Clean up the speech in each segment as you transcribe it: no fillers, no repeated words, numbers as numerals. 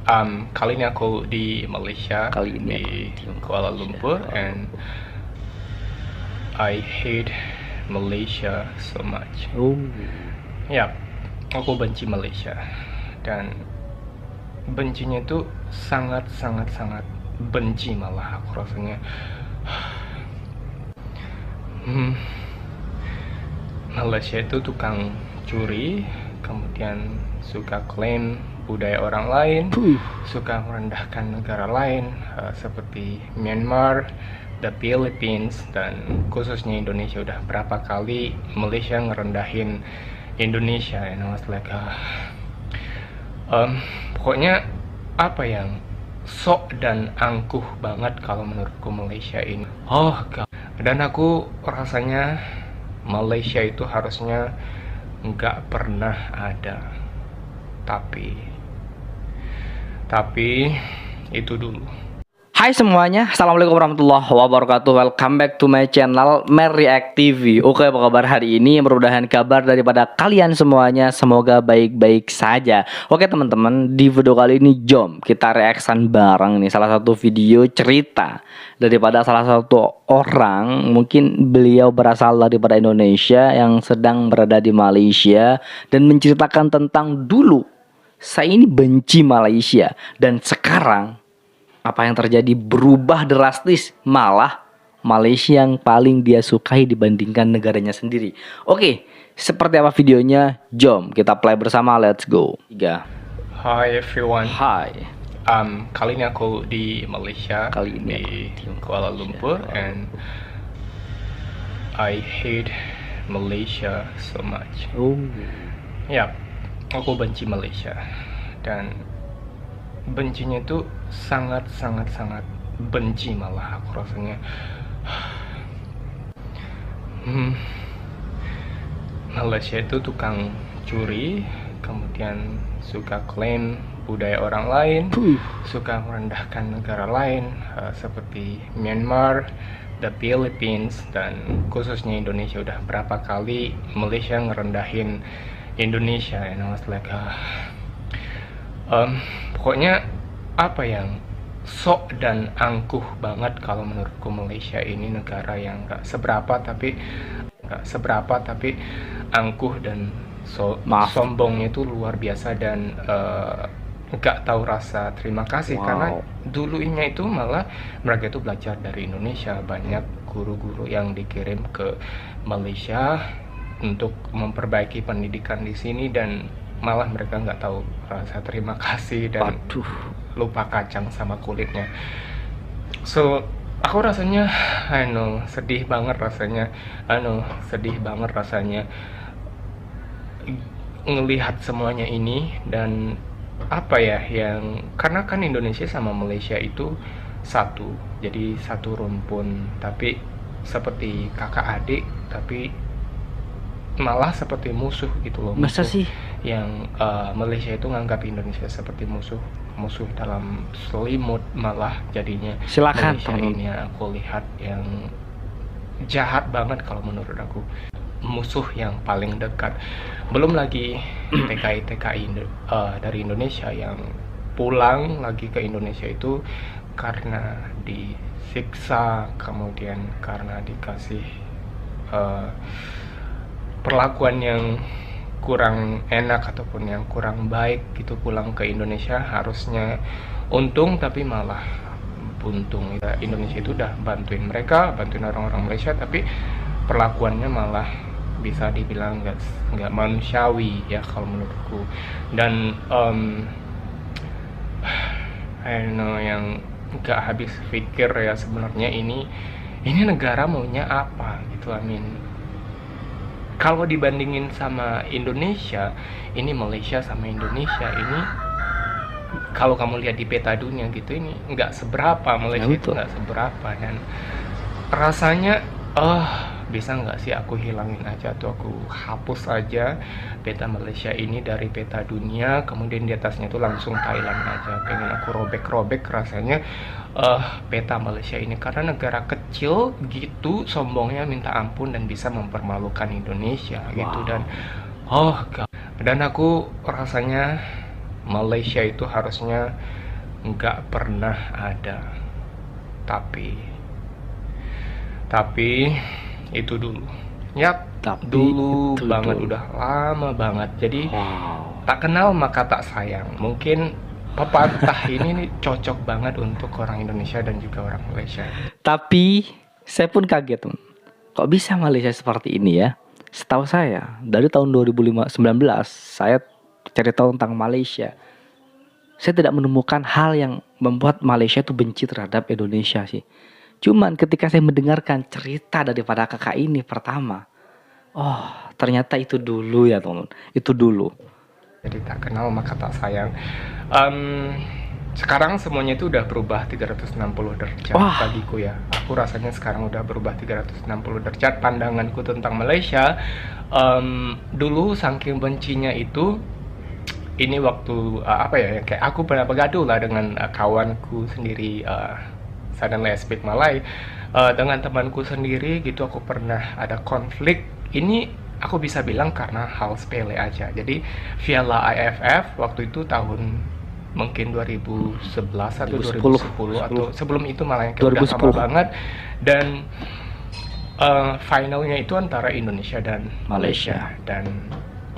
Kali ini aku di Malaysia, di Kuala Lumpur, and I hate Malaysia so much. Ya, aku benci Malaysia, dan bencinya itu sangat benci, malah aku rasanya. Malaysia itu tukang curi, kemudian suka klaim budaya orang lain, suka merendahkan negara lain, seperti Myanmar, the Philippines, dan khususnya Indonesia. Udah berapa kali Malaysia ngerendahin Indonesia, and I was like, pokoknya apa yang sok dan angkuh banget kalau menurutku Malaysia ini. Dan aku rasanya Malaysia itu harusnya nggak pernah ada, tapi itu dulu. Hai semuanya, assalamualaikum warahmatullahi wabarakatuh. Welcome back to my channel React TV. Oke, apa kabar hari ini? Mudah-mudahan kabar daripada kalian semuanya semoga baik-baik saja. Oke teman-teman, di video kali ini jom kita reaction bareng nih salah satu video cerita daripada salah satu orang. Mungkin beliau berasal daripada Indonesia yang sedang berada di Malaysia dan menceritakan tentang dulu saya ini benci Malaysia, dan sekarang apa yang terjadi berubah drastis, malah Malaysia yang paling dia sukai dibandingkan negaranya sendiri. Oke, seperti apa videonya? Jom kita play bersama, let's go. 3. Hi everyone. Hai. Kali ini aku di Malaysia, di Kuala Lumpur, and I hate Malaysia so much. Ya, aku benci Malaysia, dan bencinya itu sangat benci, malah aku rasanya. Malaysia itu tukang curi, kemudian suka klaim budaya orang lain, suka merendahkan negara lain, seperti Myanmar, the Philippines, dan khususnya Indonesia. Udah berapa kali Malaysia ngerendahin Indonesia, and I was like, pokoknya apa yang sok dan angkuh banget kalau menurutku Malaysia ini negara yang gak seberapa tapi angkuh dan sombongnya itu luar biasa, dan gak tahu rasa terima kasih. Karena dulunya itu malah mereka itu belajar dari Indonesia, banyak guru-guru yang dikirim ke Malaysia untuk memperbaiki pendidikan di sini, dan malah mereka nggak tahu rasa terima kasih dan lupa kacang sama kulitnya. So aku rasanya sedih banget rasanya ngelihat semuanya ini. Dan apa ya, yang karena kan Indonesia sama Malaysia itu satu, jadi satu rumpun, tapi seperti kakak adik, tapi malah seperti musuh gitu loh. Masa sih? Yang Malaysia itu nganggap Indonesia seperti musuh dalam selimut, malah jadinya. Silakan Malaysia ini aku lihat yang jahat banget kalau menurut aku, musuh yang paling dekat. Belum lagi TKI dari Indonesia yang pulang lagi ke Indonesia itu karena disiksa, kemudian karena dikasih perlakuan yang kurang enak ataupun yang kurang baik gitu, pulang ke Indonesia harusnya untung tapi malah buntung. Indonesia itu udah bantuin orang-orang Malaysia, tapi perlakuannya malah bisa dibilang nggak manusiawi ya kalau menurutku. Dan yang nggak habis pikir ya sebenarnya ini negara maunya apa gitu. Kalau dibandingin sama Indonesia, ini Malaysia sama Indonesia ini, kalau kamu lihat di peta dunia gitu, ini nggak seberapa. Malaysia itu nggak seberapa, dan rasanya bisa nggak sih aku hilangin aja atau aku hapus aja peta Malaysia ini dari peta dunia, kemudian di atasnya tuh langsung Thailand aja. Pengen aku robek rasanya peta Malaysia ini, karena negara kecil gitu sombongnya minta ampun dan bisa mempermalukan Indonesia gitu. Dan dan aku rasanya Malaysia itu harusnya nggak pernah ada. Tapi itu dulu. Dulu itu banget, dulu. udah lama banget. Jadi Wow. tak kenal maka tak sayang. Mungkin pepatah ini nih cocok banget untuk orang Indonesia dan juga orang Malaysia. Tapi saya pun kaget, teman. Kok bisa Malaysia seperti ini ya? Setahu saya dari tahun 2019 saya cari tahu tentang Malaysia. Saya tidak menemukan hal yang membuat Malaysia itu benci terhadap Indonesia sih. Cuman ketika saya mendengarkan cerita daripada kakak ini pertama, oh ternyata itu dulu ya teman, itu dulu. Jadi tak kenal maka tak sayang. Sekarang semuanya itu udah berubah 360 derajat. Wah. Bagiku ya. Aku rasanya sekarang udah berubah 360 derajat pandanganku tentang Malaysia. Dulu saking bencinya itu, ini waktu kayak aku pernah bergaduh lah dengan kawanku sendiri, suddenly I speak Malay, dengan temanku sendiri gitu. Aku pernah ada konflik. Ini aku bisa bilang karena hal sepele aja. Jadi Piala AFF waktu itu tahun mungkin 2011 atau 2010 atau sebelum itu malah, yang kayak udah lama banget. Dan finalnya itu antara Indonesia dan Malaysia, dan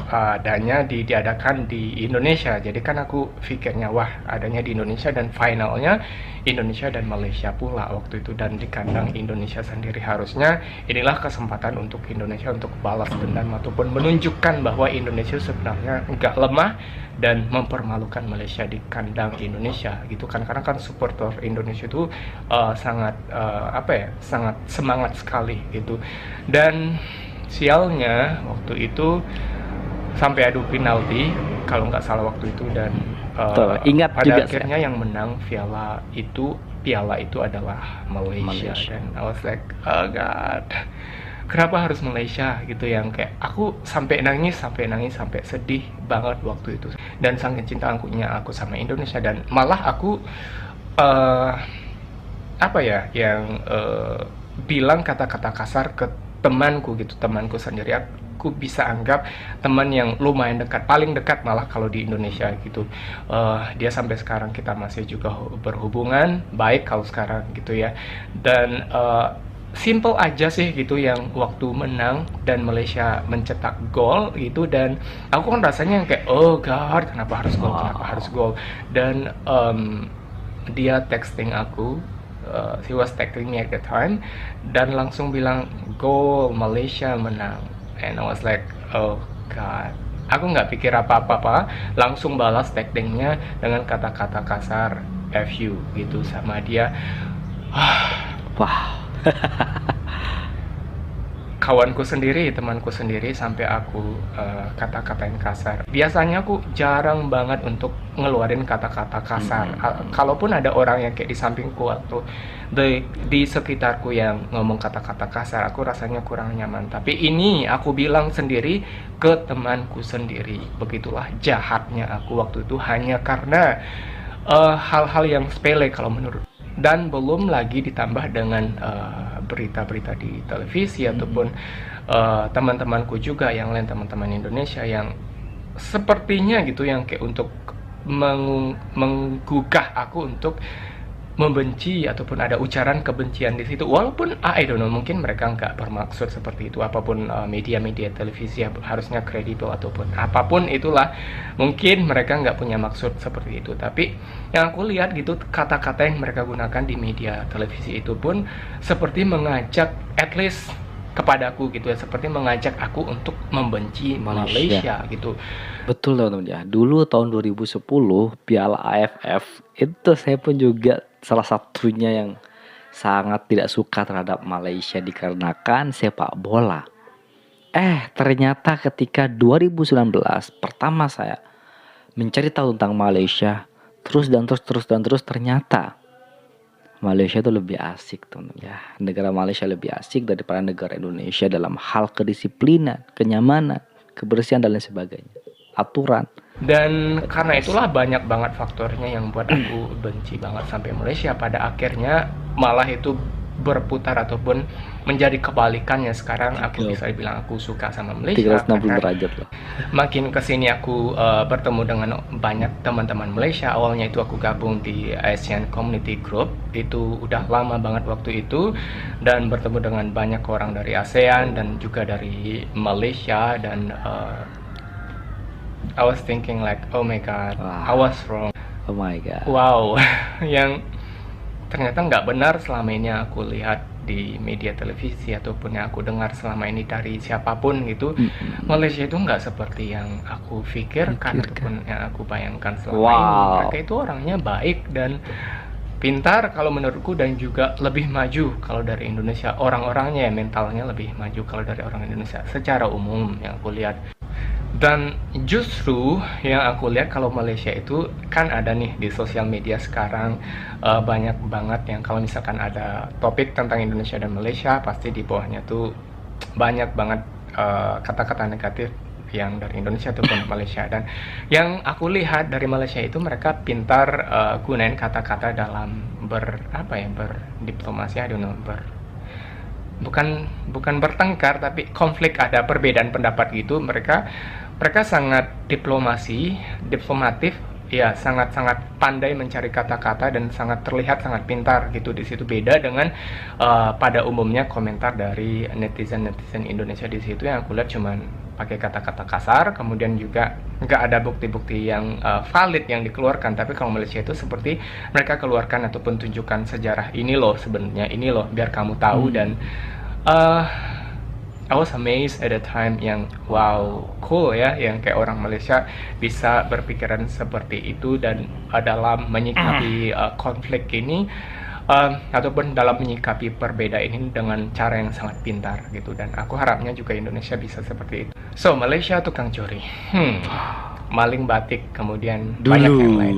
adanya diadakan di Indonesia. Jadi kan aku pikirnya wah adanya di Indonesia dan finalnya Indonesia dan Malaysia pula waktu itu, dan di kandang Indonesia sendiri. Harusnya inilah kesempatan untuk Indonesia untuk balas dendam ataupun menunjukkan bahwa Indonesia sebenarnya nggak lemah dan mempermalukan Malaysia di kandang Indonesia gitu kan, karena kan supporter Indonesia itu sangat sangat semangat sekali gitu. Dan sialnya waktu itu sampai adu penalti kalau nggak salah waktu itu, dan ingat pada juga akhirnya yang menang piala itu adalah Malaysia. Dan I was like, oh god, kenapa harus Malaysia gitu, yang kayak aku sampai nangis sampai sedih banget waktu itu. Dan saking cinta aku sama Indonesia, dan malah aku bilang kata-kata kasar ke temanku gitu, temanku sendiri. Aku bisa anggap teman yang lumayan dekat, paling dekat malah kalau di Indonesia gitu. Dia sampai sekarang kita masih juga berhubungan baik kalau sekarang gitu ya. Dan simple aja sih gitu, yang waktu menang dan Malaysia mencetak gol gitu, dan aku kan rasanya yang kayak oh god, kenapa harus gol. Dan dia texting aku, he was texting me at the time, dan langsung bilang gol, Malaysia menang. And I was like, oh god. Aku nggak pikir apa-apa, langsung balas textingnya dengan kata-kata kasar, FU gitu sama dia. Wah. Kawanku sendiri, temanku sendiri sampai aku kata-katain kasar. Biasanya aku jarang banget untuk ngeluarin kata-kata kasar. Kalaupun ada orang yang kayak di sampingku atau di sekitarku yang ngomong kata-kata kasar, aku rasanya kurang nyaman. Tapi ini aku bilang sendiri ke temanku sendiri. Begitulah jahatnya aku waktu itu, hanya karena hal-hal yang sepele kalau menurut. Dan belum lagi ditambah dengan berita-berita di televisi ataupun teman-temanku juga yang lain, teman-teman Indonesia yang sepertinya gitu yang kayak untuk menggugah aku untuk membenci ataupun ada ucaran kebencian di situ. Walaupun I don't know, mungkin mereka nggak bermaksud seperti itu. Apapun media-media televisi harusnya kredibel ataupun apapun itulah, mungkin mereka nggak punya maksud seperti itu. Tapi yang aku lihat gitu, kata-kata yang mereka gunakan di media televisi itu pun seperti mengajak, at least kepadaku gitu ya, seperti mengajak aku untuk membenci Malaysia gitu. Betul teman-teman ya. Dulu tahun 2010 Piala AFF itu saya pun juga salah satunya yang sangat tidak suka terhadap Malaysia dikarenakan sepak bola. Ternyata ketika 2019 pertama saya mencari tahu tentang Malaysia, terus ternyata Malaysia itu lebih asik teman-teman ya. Negara Malaysia lebih asik daripada negara Indonesia dalam hal kedisiplinan, kenyamanan, kebersihan dan lain sebagainya. Aturan. Dan karena itulah banyak banget faktornya yang buat aku benci banget sampai Malaysia. Pada akhirnya malah itu berputar ataupun menjadi kebalikannya. Sekarang aku bisa bilang aku suka sama Malaysia 360 derajat loh. Makin kesini aku bertemu dengan banyak teman-teman Malaysia. Awalnya itu aku gabung di ASEAN Community Group, itu udah lama banget waktu itu, dan bertemu dengan banyak orang dari ASEAN dan juga dari Malaysia. Dan I was thinking like, oh my god, I was wrong. Oh my god. Wow, yang ternyata nggak benar selama ini aku lihat di media televisi ataupun yang aku dengar selama ini dari siapapun gitu. Malaysia itu nggak seperti yang aku pikirkan ataupun yang aku bayangkan selama ini. Mereka itu orangnya baik dan pintar kalau menurutku, dan juga lebih maju kalau dari Indonesia. Orang-orangnya ya, mentalnya lebih maju kalau dari orang Indonesia secara umum yang aku lihat. Dan justru yang aku lihat kalau Malaysia itu kan ada nih di sosial media sekarang banyak banget yang kalau misalkan ada topik tentang Indonesia dan Malaysia, pasti di bawahnya tuh banyak banget kata-kata negatif yang dari Indonesia ataupun Malaysia. Dan yang aku lihat dari Malaysia itu mereka pintar gunain kata-kata dalam berdiplomasi, I don't know, bukan bertengkar tapi konflik, ada perbedaan pendapat gitu. Mereka sangat diplomatif ya, sangat pandai mencari kata-kata dan sangat terlihat sangat pintar gitu di situ. Beda dengan pada umumnya komentar dari netizen Indonesia di situ yang aku lihat cuman pakai kata-kata kasar, kemudian juga nggak ada bukti-bukti yang valid yang dikeluarkan. Tapi kalau Malaysia itu seperti mereka keluarkan ataupun tunjukkan sejarah, ini loh sebenarnya, ini loh biar kamu tahu. Dan I was amazed at the time, yang wow, cool ya, yang kayak orang Malaysia bisa berpikiran seperti itu dan dalam menyikapi konflik ini ataupun dalam menyikapi perbedaan ini dengan cara yang sangat pintar gitu. Dan aku harapnya juga Indonesia bisa seperti itu. So, Malaysia tukang curi, maling batik, kemudian banyak yang lain.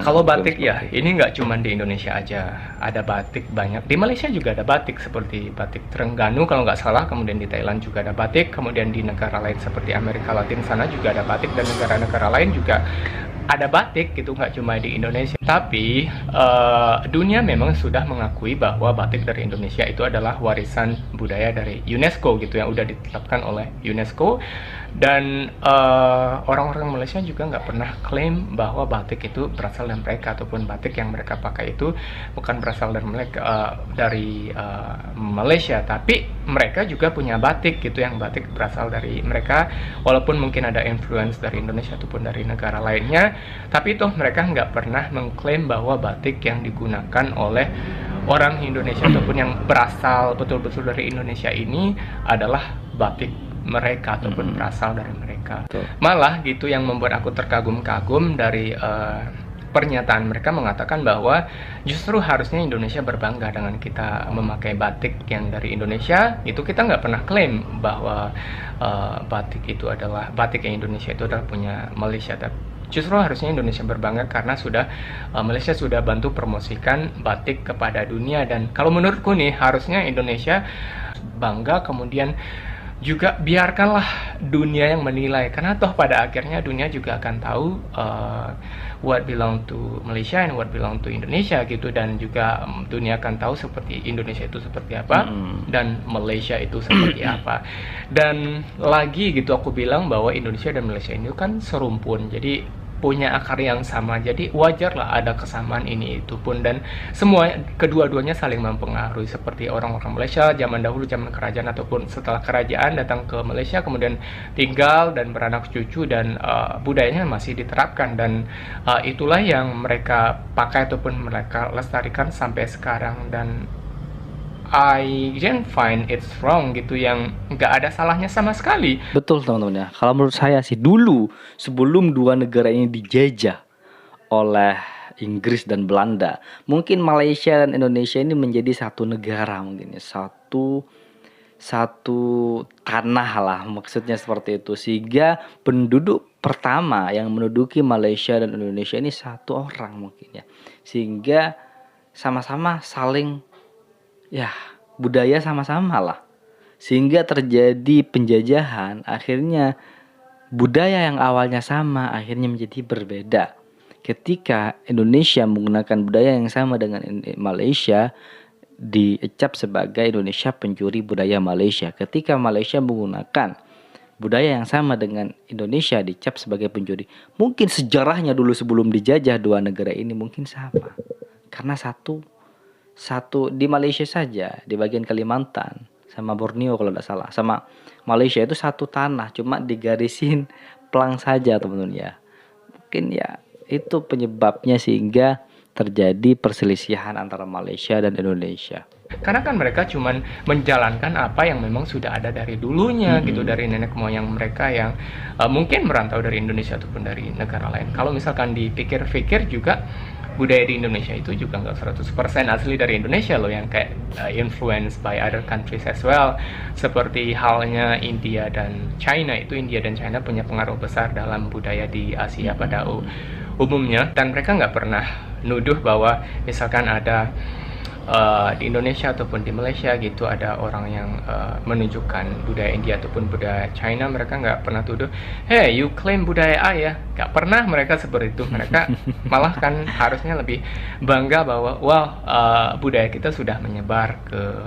Kalau batik ya, ini nggak cuma di Indonesia aja, ada batik banyak. Di Malaysia juga ada batik seperti batik Terengganu kalau nggak salah, kemudian di Thailand juga ada batik, kemudian di negara lain seperti Amerika Latin sana juga ada batik, dan negara-negara lain juga ada batik gitu, nggak cuma di Indonesia. Tapi dunia memang sudah mengakui bahwa batik dari Indonesia itu adalah warisan budaya dari UNESCO gitu, yang udah ditetapkan oleh UNESCO. Dan orang-orang Malaysia juga nggak pernah klaim bahwa batik itu berasal dari mereka, ataupun batik yang mereka pakai itu bukan berasal dari mereka, dari Malaysia. Tapi mereka juga punya batik gitu, yang batik berasal dari mereka, walaupun mungkin ada influence dari Indonesia ataupun dari negara lainnya. Tapi toh mereka nggak pernah mengklaim bahwa batik yang digunakan oleh orang Indonesia ataupun yang berasal betul-betul dari Indonesia ini adalah batik mereka ataupun berasal dari mereka. Malah gitu yang membuat aku terkagum-kagum dari pernyataan mereka mengatakan bahwa justru harusnya Indonesia berbangga dengan kita memakai batik yang dari Indonesia. Itu kita nggak pernah klaim bahwa batik yang Indonesia itu adalah punya Malaysia. Justru harusnya Indonesia berbangga karena Malaysia sudah bantu promosikan batik kepada dunia. Dan kalau menurutku nih, harusnya Indonesia bangga, kemudian juga biarkanlah dunia yang menilai, karena toh pada akhirnya dunia juga akan tahu what belong to Malaysia and what belong to Indonesia gitu. Dan juga dunia akan tahu seperti Indonesia itu seperti apa dan Malaysia itu seperti apa. Dan lagi gitu aku bilang bahwa Indonesia dan Malaysia ini kan serumpun, jadi punya akar yang sama, jadi wajar lah ada kesamaan ini itu pun. Dan kedua-duanya saling mempengaruhi, seperti orang-orang Malaysia zaman dahulu, zaman kerajaan ataupun setelah kerajaan datang ke Malaysia, kemudian tinggal dan beranak cucu, dan budayanya masih diterapkan. Dan itulah yang mereka pakai ataupun mereka lestarikan sampai sekarang. Dan I didn't find it's wrong gitu, yang nggak ada salahnya sama sekali. Betul teman-teman ya. Kalau menurut saya sih, dulu sebelum dua negara ini dijajah oleh Inggris dan Belanda, mungkin Malaysia dan Indonesia ini menjadi satu negara, mungkin ya, satu tanah lah, maksudnya seperti itu. Sehingga penduduk pertama yang menduduki Malaysia dan Indonesia ini satu orang mungkin ya, sehingga sama-sama saling ya, budaya sama-sama lah, sehingga terjadi penjajahan. Akhirnya budaya yang awalnya sama akhirnya menjadi berbeda. Ketika Indonesia menggunakan budaya yang sama dengan Malaysia, dicap sebagai Indonesia pencuri budaya Malaysia. Ketika Malaysia menggunakan budaya yang sama dengan Indonesia dicap sebagai pencuri. Mungkin sejarahnya dulu sebelum dijajah dua negara ini mungkin sama. Karena satu di Malaysia saja, di bagian Kalimantan sama Borneo kalau tidak salah, sama Malaysia itu satu tanah, cuma digarisin pelang saja teman-teman ya. Mungkin ya itu penyebabnya sehingga terjadi perselisihan antara Malaysia dan Indonesia. Karena kan mereka cuman menjalankan apa yang memang sudah ada dari dulunya gitu, dari nenek moyang mereka yang mungkin merantau dari Indonesia ataupun dari negara lain. Kalau misalkan dipikir-pikir juga, budaya di Indonesia itu juga nggak 100% asli dari Indonesia loh, yang kayak influenced by other countries as well. Seperti halnya India dan China, itu India dan China punya pengaruh besar dalam budaya di Asia pada umumnya, dan mereka nggak pernah nuduh bahwa misalkan ada di Indonesia ataupun di Malaysia gitu ada orang yang menunjukkan budaya India ataupun budaya China, mereka nggak pernah tuduh, hey you claim budaya A ya, nggak pernah mereka seperti itu. Mereka malah kan harusnya lebih bangga bahwa budaya kita sudah menyebar ke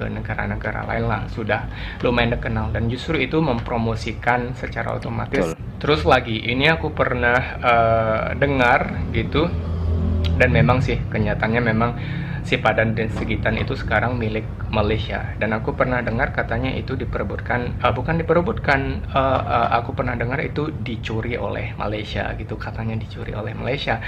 negara-negara lain lah, sudah lumayan dikenal, dan justru itu mempromosikan secara otomatis. Terus lagi ini aku pernah dengar gitu, dan memang sih kenyataannya memang si Padang dan Sigitan itu sekarang milik Malaysia, dan aku pernah dengar katanya itu aku pernah dengar itu dicuri oleh Malaysia gitu, katanya dicuri oleh Malaysia.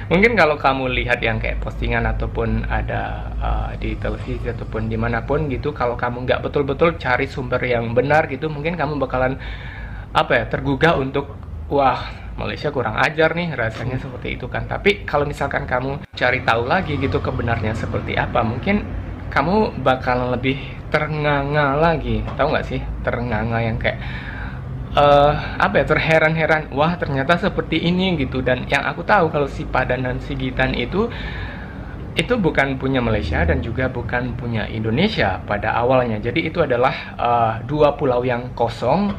Mungkin kalau kamu lihat yang kayak postingan ataupun ada di televisi ataupun dimanapun gitu, kalau kamu nggak betul-betul cari sumber yang benar gitu, mungkin kamu bakalan tergugah untuk Malaysia kurang ajar nih, rasanya seperti itu kan. Tapi kalau misalkan kamu cari tahu lagi gitu kebenarnya seperti apa, mungkin kamu bakalan lebih ternganga lagi, tahu nggak sih, ternganga yang kayak terheran-heran, wah ternyata seperti ini gitu. Dan yang aku tahu kalau si Padang dan Sigitan itu bukan punya Malaysia dan juga bukan punya Indonesia pada awalnya. Jadi itu adalah dua pulau yang kosong,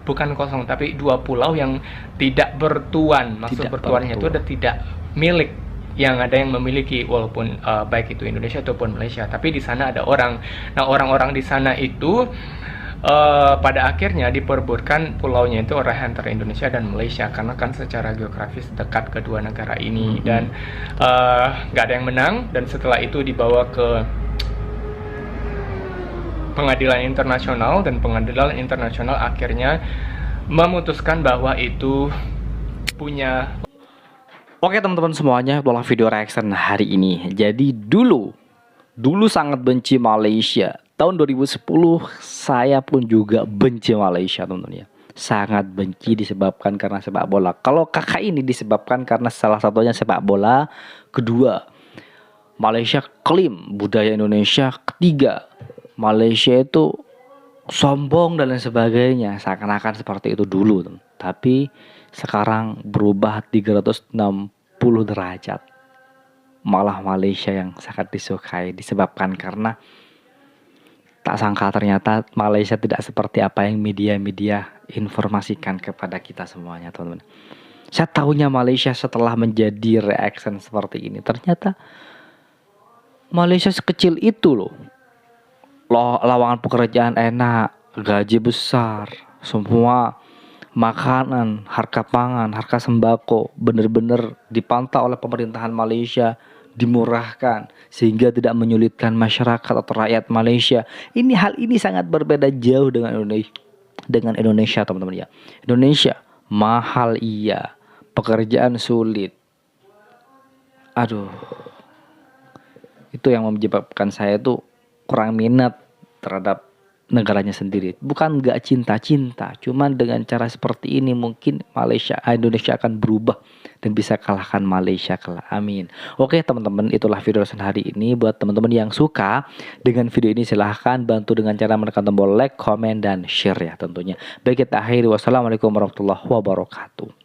bukan kosong tapi dua pulau yang tidak bertuan. Maksud bertuannya itu ada tidak milik, yang ada yang memiliki, walaupun baik itu Indonesia ataupun Malaysia, tapi di sana ada orang. Nah, orang-orang di sana itu pada akhirnya diperebutkan pulaunya itu oleh antara Indonesia dan Malaysia, karena kan secara geografis dekat kedua negara ini, dan nggak ada yang menang. Dan setelah itu dibawa ke pengadilan internasional, dan pengadilan internasional akhirnya memutuskan bahwa itu punya. Oke teman-teman semuanya, itulah video reaction hari ini. Jadi dulu sangat benci Malaysia. Tahun 2010 saya pun juga benci Malaysia teman-teman ya. Sangat benci disebabkan karena sepak bola. Kalau kakak ini disebabkan karena salah satunya sepak bola. Kedua, Malaysia klaim budaya Indonesia. Ketiga, Malaysia itu sombong dan lain sebagainya. Seakan-akan seperti itu dulu teman. Tapi sekarang berubah 360 derajat. Malah Malaysia yang sangat disukai disebabkan karena tak sangka ternyata Malaysia tidak seperti apa yang media-media informasikan kepada kita semuanya teman-teman. Saya tahunya Malaysia setelah menjadi reaction seperti ini, ternyata Malaysia sekecil itu loh. Lawangan pekerjaan enak, gaji besar, semua makanan, harga pangan, harga sembako benar-benar dipantau oleh pemerintahan Malaysia, dimurahkan sehingga tidak menyulitkan masyarakat atau rakyat Malaysia. Hal ini sangat berbeda jauh dengan Indonesia teman-teman ya. Indonesia mahal iya, pekerjaan sulit. Itu yang menyebabkan saya tuh kurang minat terhadap negaranya sendiri. Bukan gak cinta-cinta, cuman dengan cara seperti ini mungkin Indonesia akan berubah dan bisa kalahkan Malaysia kelak. Amin. Oke teman-teman, itulah video reaction hari ini. Buat teman-teman yang suka dengan video ini, silahkan bantu dengan cara menekan tombol like, komen, dan share ya tentunya. Baik, kita akhiri. Wassalamualaikum warahmatullahi wabarakatuh.